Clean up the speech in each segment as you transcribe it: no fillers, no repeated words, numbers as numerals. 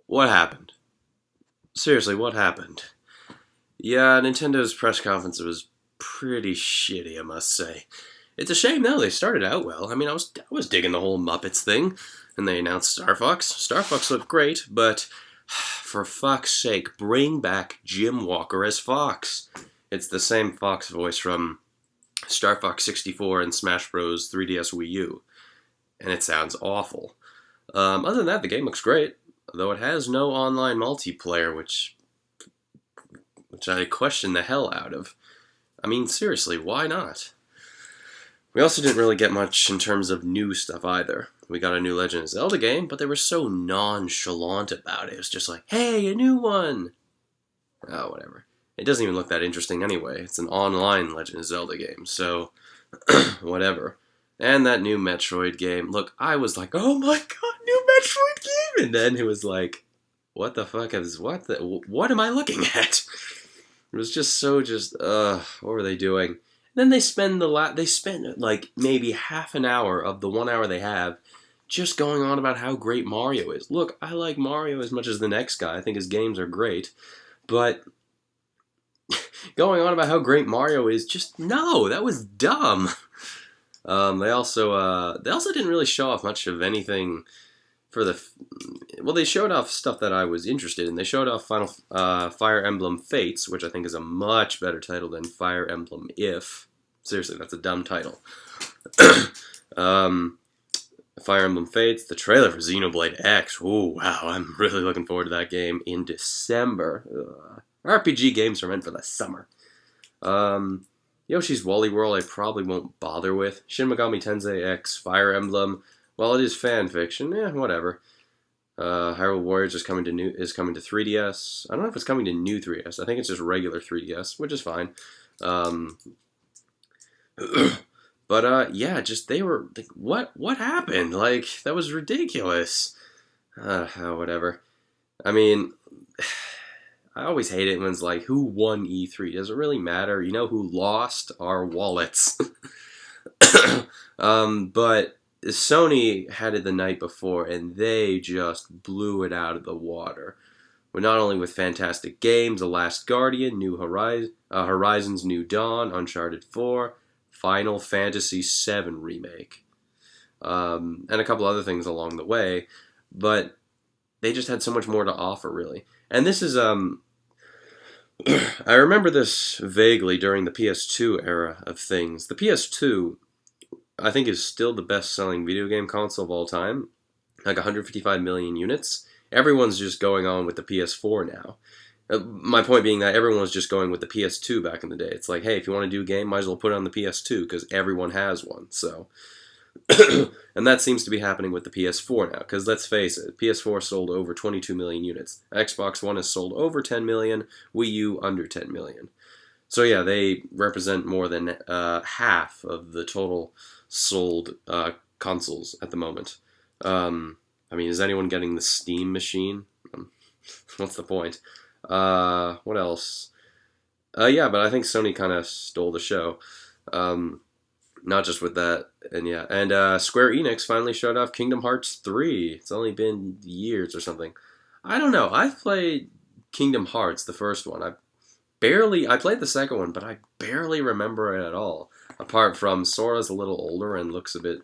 What happened? Seriously, what happened? Yeah, Nintendo's press conference was pretty shitty, I must say. It's a shame though, they started out well. I was digging the whole Muppets thing, and they announced Star Fox. Star Fox looked great, but for fuck's sake, bring back Jim Walker as Fox. It's the same Fox voice from Star Fox 64 and Smash Bros. 3DS Wii U, and it sounds awful. Other than that, the game looks great, though it has no online multiplayer, which I question the hell out of. I mean, seriously, why not? We also didn't really get much in terms of new stuff either. We got a new Legend of Zelda game, but they were so nonchalant about it. It was just like, hey, a new one! Oh, whatever. It doesn't even look that interesting anyway. It's an online Legend of Zelda game, so whatever. And that new Metroid game. Look, I was like, oh my god, new Metroid game! And then it was like, what the fuck is, what am I looking at? It was just so what were they doing? Then they spend like maybe half an hour of the 1 hour they have just going on about how great Mario is. Look, I like Mario as much as the next guy. I think his games are great, but going on about how great Mario is, just no, that was dumb. They also didn't really show off much of anything for the. Well, they showed off stuff that I was interested in. They showed off Fire Emblem Fates, which I think is a much better title than Fire Emblem If. Seriously, that's a dumb title. um, Fire Emblem Fates, the trailer for Xenoblade X. Oh wow, I'm really looking forward to that game in December. RPG games are meant for the summer. Yoshi's Woolly World I probably won't bother with. Shin Megami Tensei X, Fire Emblem. While it is fan fiction, whatever. Hyrule Warriors is coming to 3DS. I don't know if it's coming to new 3DS. I think it's just regular 3DS, which is fine. Um, but yeah, just they were like, what happened? Like that was ridiculous. Whatever. I mean, I always hate it when it's like, who won E3? Does it really matter? You know who lost? Our wallets. But Sony had it the night before, and they just blew it out of the water. Not only with fantastic games, The Last Guardian, Horizons New Dawn, Uncharted 4, Final Fantasy VII Remake, and a couple other things along the way, but they just had so much more to offer, really. And this is, I remember this vaguely during the PS2 era of things. The PS2 I think is still the best-selling video game console of all time, like 155 million units. Everyone's just going on with the PS4 now. My point being that everyone was just going with the PS2 back in the day. It's like, hey, if you want to do a game, might as well put it on the PS2 because everyone has one. So, and that seems to be happening with the PS4 now. Because let's face it, PS4 sold over 22 million units. Xbox One has sold over 10 million. Wii U under 10 million. So yeah, they represent more than half of the total sold consoles at the moment. I mean, is anyone getting the Steam machine? What's the point? What else? Yeah, but I think Sony kind of stole the show. Not just with that, and yeah, and Square Enix finally showed off Kingdom Hearts 3. It's only been years or something. I don't know. I've played Kingdom Hearts, the first one. I played the second one, but I barely remember it at all. Apart from Sora's a little older and looks a bit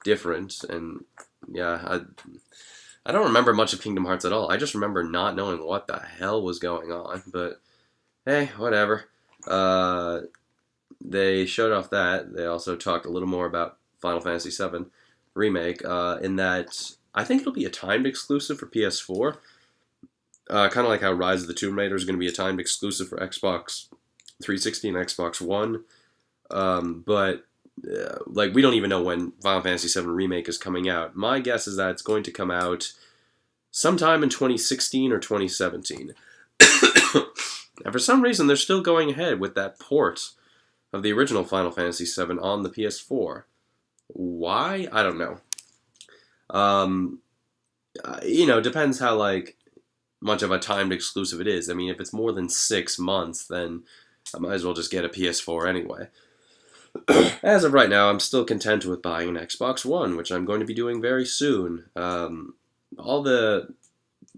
different, and yeah, I don't remember much of Kingdom Hearts at all. I just remember not knowing what the hell was going on. But hey, whatever. They showed off that. They also talked a little more about Final Fantasy VII Remake, in that I think it'll be a timed exclusive for PS4. Kind of like how Rise of the Tomb Raider is going to be a timed exclusive for Xbox 360 and Xbox One. But like we don't even know when Final Fantasy VII Remake is coming out. My guess is that it's going to come out sometime in 2016 or 2017. And for some reason, they're still going ahead with that port of the original Final Fantasy VII on the PS4. Why? I don't know. Depends how like much of a timed exclusive it is. I mean, if it's more than 6 months, then I might as well just get a PS4 anyway. As of right now, I'm still content with buying an Xbox One, which I'm going to be doing very soon. All the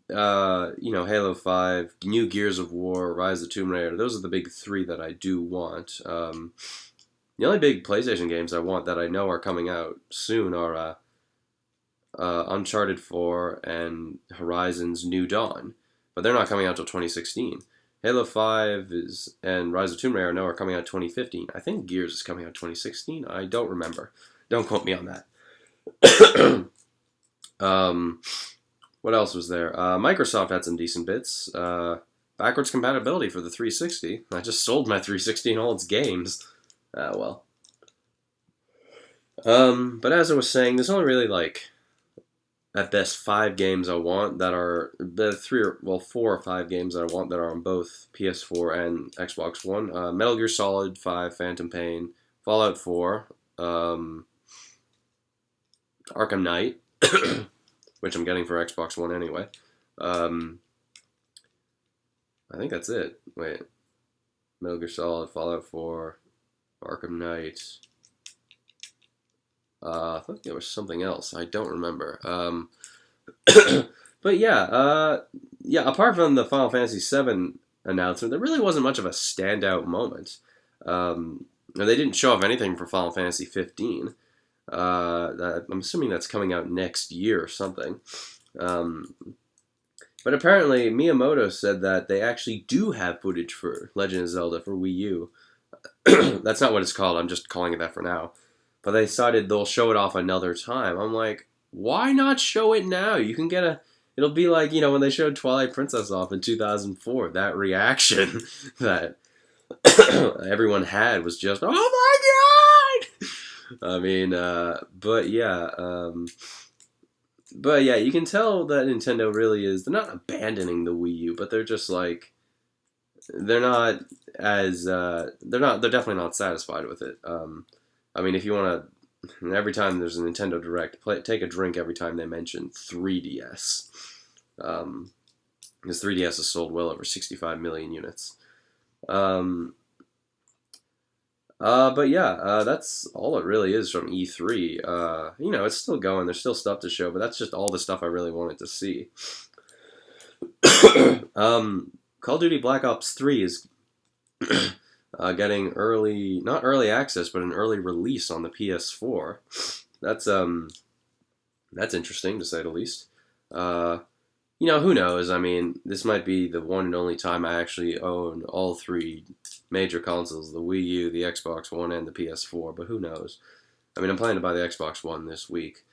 Halo 5, new Gears of War, Rise of the Tomb Raider. Those are the big three that I do want. The only big PlayStation games I want that I know are coming out soon are Uncharted 4 and Horizon's New Dawn, but they're not coming out till 2016. Halo 5 and Rise of Tomb Raider I know are coming out 2015. I think Gears is coming out 2016. I don't remember. Don't quote me on that. What else was there? Microsoft had some decent bits. Backwards compatibility for the 360. I just sold my 360 and all its games. Well. But as I was saying, there's only really at best 5 games I want that are the 4 or 5 games that I want that are on both PS4 and Xbox One. Metal Gear Solid 5, Phantom Pain, Fallout 4, Arkham Knight, which I'm getting for Xbox One anyway. I think that's it. Wait, Metal Gear Solid, Fallout 4, Arkham Knight. I thought there was something else. I don't remember. But yeah. Apart from the Final Fantasy VII announcement, there really wasn't much of a standout moment. They didn't show off anything for Final Fantasy 15. I'm assuming that's coming out next year or something. But apparently Miyamoto said that they actually do have footage for Legend of Zelda for Wii U. That's not what it's called. I'm just calling it that for now. But they decided they'll show it off another time. I'm like, why not show it now? You can get it'll be like, when they showed Twilight Princess off in 2004. That reaction that everyone had was just, oh my god! I mean, but yeah, you can tell that Nintendo really is, they're not abandoning the Wii U, but they're just like, they're definitely not satisfied with it. I mean, if you want to, every time there's a Nintendo Direct, take a drink every time they mention 3DS. Because 3DS has sold well over 65 million units. But yeah, that's all it really is from E3. It's still going. There's still stuff to show, but that's just all the stuff I really wanted to see. Call of Duty Black Ops 3 is getting not early access, but an early release on the PS4. That's interesting to say the least. Who knows? I mean, this might be the one and only time I actually own all 3 major consoles, the Wii U, the Xbox One, and the PS4, but who knows? I mean, I'm planning to buy the Xbox One this week.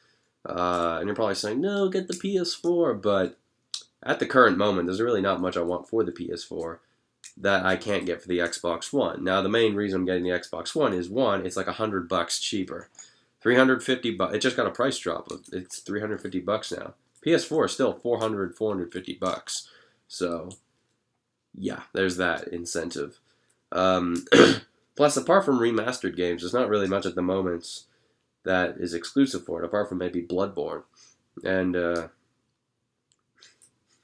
And you're probably saying, no, get the PS4, but at the current moment, there's really not much I want for the PS4 that I can't get for the Xbox One. Now, the main reason I'm getting the Xbox One is, one, it's like $100 cheaper. $350, it just got a price drop. It's $350 now. PS4 is still $450. So, yeah, there's that incentive. Plus, apart from remastered games, there's not really much at the moment that is exclusive for it, apart from maybe Bloodborne and The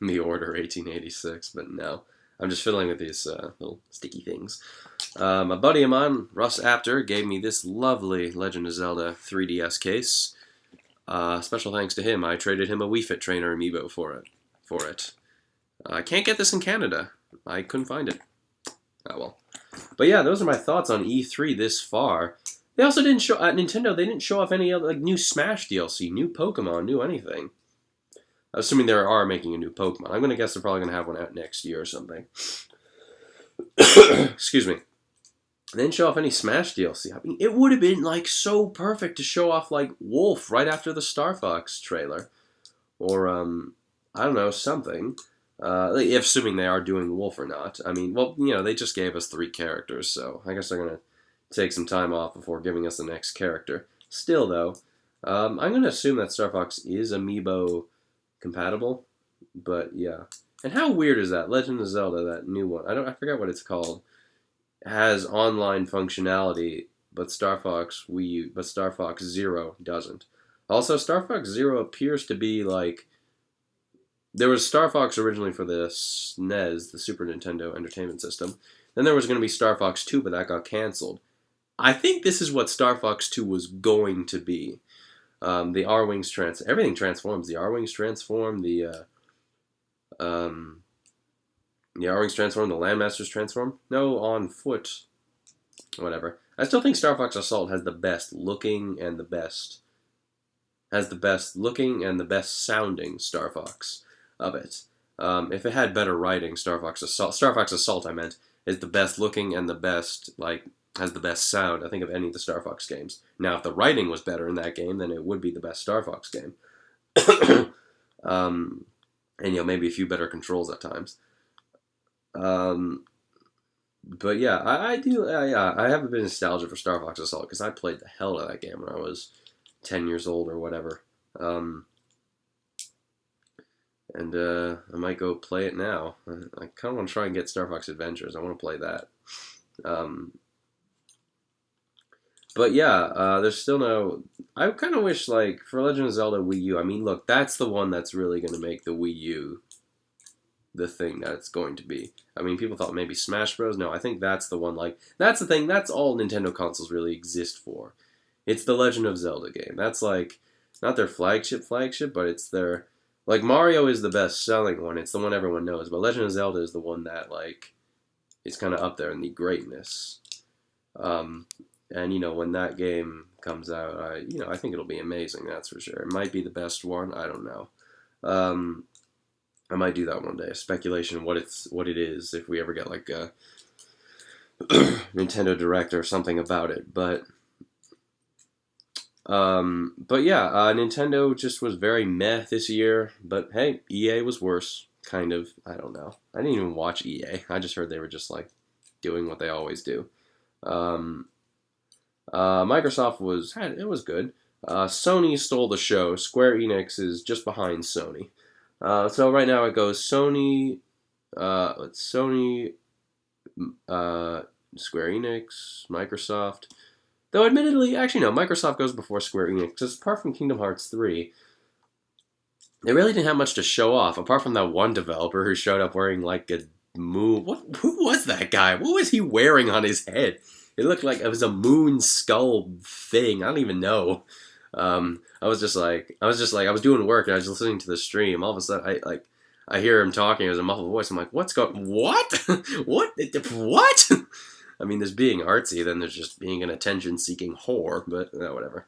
Order 1886, but no. I'm just fiddling with these little sticky things. A buddy of mine, Russ Apter, gave me this lovely Legend of Zelda 3DS case. Special thanks to him. I traded him a Wii Fit Trainer amiibo for it. I can't get this in Canada. I couldn't find it. Oh well. But yeah, those are my thoughts on E3 this far. They also didn't show at Nintendo. They didn't show off any other new Smash DLC, new Pokemon, new anything. Assuming they are making a new Pokemon. I'm going to guess they're probably going to have one out next year or something. Excuse me. They didn't show off any Smash DLC. I mean, it would have been, so perfect to show off, Wolf right after the Star Fox trailer. Or, I don't know, something. If assuming they are doing Wolf or not. I mean, well, they just gave us 3 characters, so I guess they're going to take some time off before giving us the next character. Still, though, I'm going to assume that Star Fox is amiibo compatible, but yeah. And how weird is that? Legend of Zelda, that new one. I forget what it's called. Has online functionality, but Star Fox Zero doesn't. Also, Star Fox Zero appears to be there was Star Fox originally for the SNES, the Super Nintendo Entertainment System. Then there was going to be Star Fox 2, but that got canceled. I think this is what Star Fox 2 was going to be. The R-Wings everything transforms. The R-Wings transform, the The Arwings transform, the Landmasters transform. No, on foot. Whatever. I still think Star Fox Assault has the best looking and the best sounding Star Fox of it. If it had better writing, Star Fox Assault, I meant, is the best looking and the best, has the best sound, I think, of any of the Star Fox games. Now, if the writing was better in that game, then it would be the best Star Fox game. And, maybe a few better controls at times. But yeah, I do, I have a bit of nostalgia for Star Fox Assault, because I played the hell out of that game when I was 10 years old or whatever. And I might go play it now. I kind of want to try and get Star Fox Adventures. I want to play that. But yeah, there's still no... I kind of wish, for Legend of Zelda Wii U, I mean, look, that's the one that's really going to make the Wii U the thing that it's going to be. I mean, people thought maybe Smash Bros. No, I think that's the one, that's the thing, that's all Nintendo consoles really exist for. It's the Legend of Zelda game. That's, not their flagship, but it's their... Mario is the best-selling one. It's the one everyone knows. But Legend of Zelda is the one that, is kind of up there in the greatness. And, when that game comes out, I think it'll be amazing, that's for sure. It might be the best one. I don't know. I might do that one day. A speculation what it is, if we ever get, a Nintendo Direct or something about it. But yeah, Nintendo just was very meh this year. But hey, EA was worse, kind of. I don't know. I didn't even watch EA. I just heard they were just doing what they always do. Microsoft was good. Sony stole the show. Square Enix is just behind Sony. So right now it goes Sony, Square Enix, Microsoft. Though admittedly, actually no, Microsoft goes before Square Enix, because apart from Kingdom Hearts 3, they really didn't have much to show off, apart from that one developer who showed up wearing a moon... Who was that guy? What was he wearing on his head? It looked like it was a moon skull thing. I don't even know. I was doing work and I was listening to the stream. All of a sudden, I hear him talking. It was a muffled voice. I'm like, what? What? I mean, there's being artsy, then there's just being an attention-seeking whore, but whatever.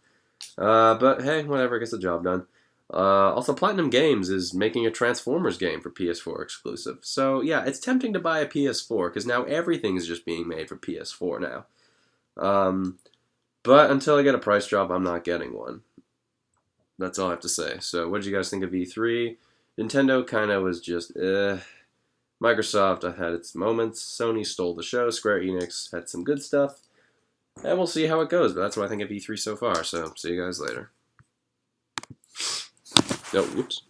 But hey, whatever, gets the job done. Also, Platinum Games is making a Transformers game for PS4 exclusive. So yeah, it's tempting to buy a PS4, because now everything's just being made for PS4 now. But until I get a price drop, I'm not getting one. That's all I have to say. So what did you guys think of E3? Nintendo kind of was just, Microsoft had its moments. Sony stole the show. Square Enix had some good stuff. And we'll see how it goes, but that's what I think of E3 so far. So see you guys later. Oh, whoops.